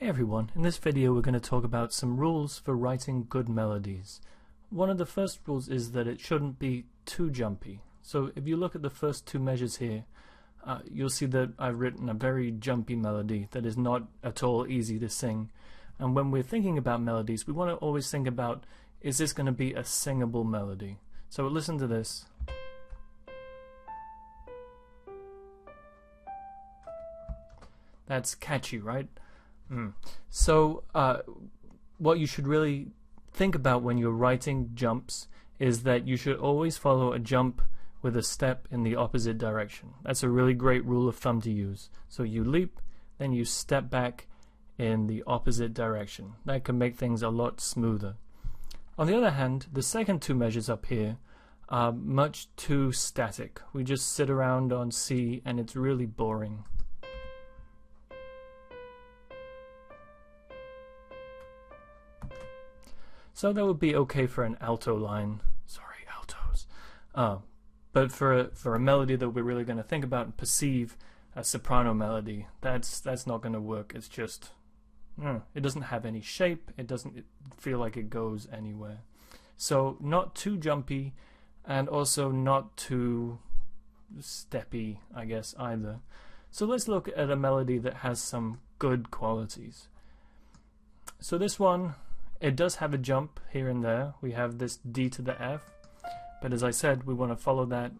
Hey everyone, in this video we're going to talk about some rules for writing good melodies. One of the first rules is that it shouldn't be too jumpy. So if you look at the first two measures here, you'll see that I've written a very jumpy melody that is not at all easy to sing. And when we're thinking about melodies, we want to always think about, is this going to be a singable melody? So listen to this. That's catchy, right? So what you should really think about when you're writing jumps is that you should always follow a jump with a step in the opposite direction. That's a really great rule of thumb to use. So you leap, then you step back in the opposite direction. That can make things a lot smoother. On the other hand, the second two measures up here are much too static. We just sit around on C and it's really boring. So that would be okay for an alto line. Sorry, altos. But for a melody that we're really going to think about and perceive, a soprano melody, that's not going to work. It's just, it doesn't have any shape. It doesn't feel like it goes anywhere. So not too jumpy, and also not too steppy, I guess, either. So let's look at a melody that has some good qualities. So this one, it does have a jump here and there. We have this D to the F, but as I said, we want to follow that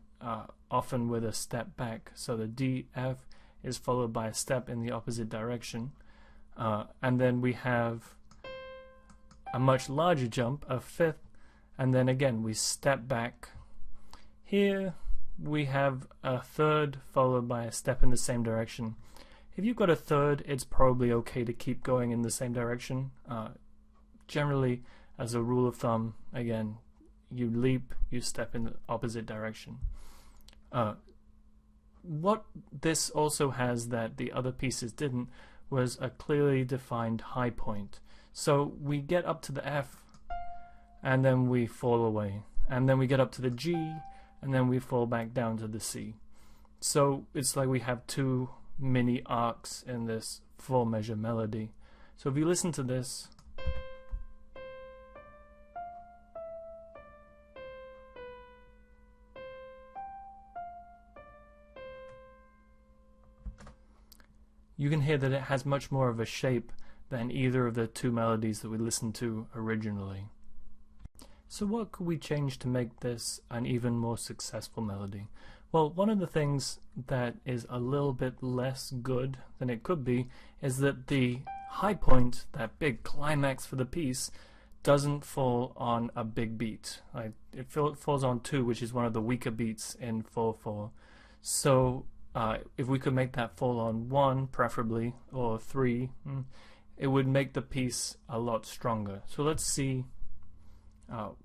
often with a step back. So the D, F is followed by a step in the opposite direction. And then we have a much larger jump, a fifth, and then again we step back. Here we have a third followed by a step in the same direction. If you've got a third, it's probably okay to keep going in the same direction. Generally, as a rule of thumb, again, you leap, you step in the opposite direction. What this also has that the other pieces didn't was a clearly defined high point. So we get up to the F, and then we fall away. And then we get up to the G, and then we fall back down to the C. So it's like we have two mini arcs in this 4-measure melody. So if you listen to this, you can hear that it has much more of a shape than either of the two melodies that we listened to originally. So what could we change to make this an even more successful melody? Well, one of the things that is a little bit less good than it could be is that the high point, that big climax for the piece, doesn't fall on a big beat. It falls on 2, which is one of the weaker beats in 4/4. So if we could make that fall on 1 preferably, or 3, it would make the piece a lot stronger. So let's see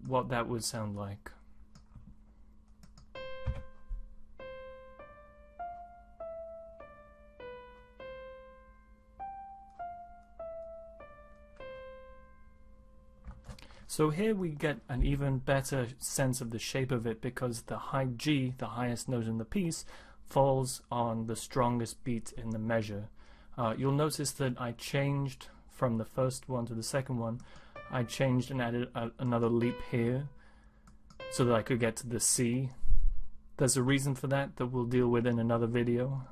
what that would sound like. So here we get an even better sense of the shape of it because the high G, the highest note in the piece, falls on the strongest beat in the measure. You'll notice that I changed from the first one to the second one. I changed and added another leap here so that I could get to the C. There's a reason for that we'll deal with in another video.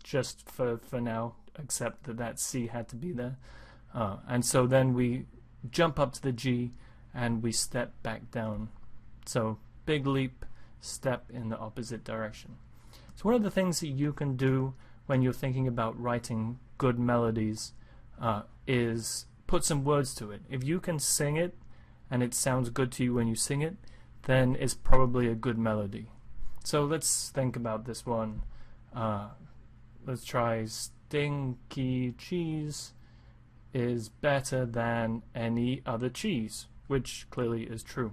Just for now, accept that C had to be there. And so then we jump up to the G and we step back down. So big leap, step in the opposite direction. So one of the things that you can do when you're thinking about writing good melodies is put some words to it. If you can sing it and it sounds good to you when you sing it, then it's probably a good melody. So let's think about this one. Let's try stinky cheese is better than any other cheese, which clearly is true.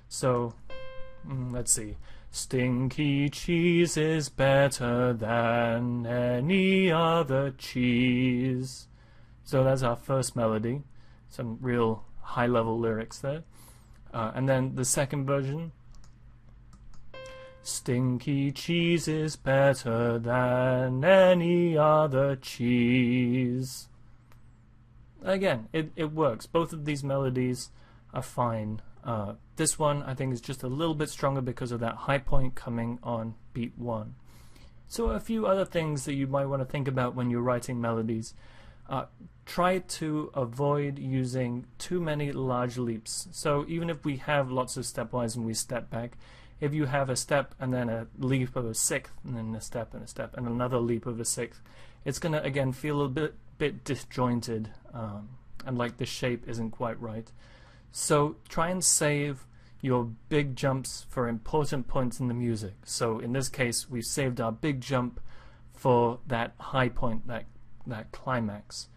So let's see. Stinky cheese is better than any other cheese. So that's our first melody. Some real high-level lyrics there. And then the second version. Stinky cheese is better than any other cheese. again, it works. Both of these melodies are fine. This one I think is just a little bit stronger because of that high point coming on beat 1. So a few other things that you might want to think about when you're writing melodies. Try to avoid using too many large leaps. So even if we have lots of stepwise and we step back, if you have a step and then a leap of a sixth and then a step and another leap of a sixth, it's going to again feel a bit disjointed and like the shape isn't quite right. So try and save your big jumps for important points in the music. So in this case, we've saved our big jump for that high point, that climax.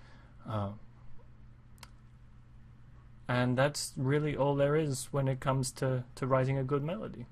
And that's really all there is when it comes to writing a good melody.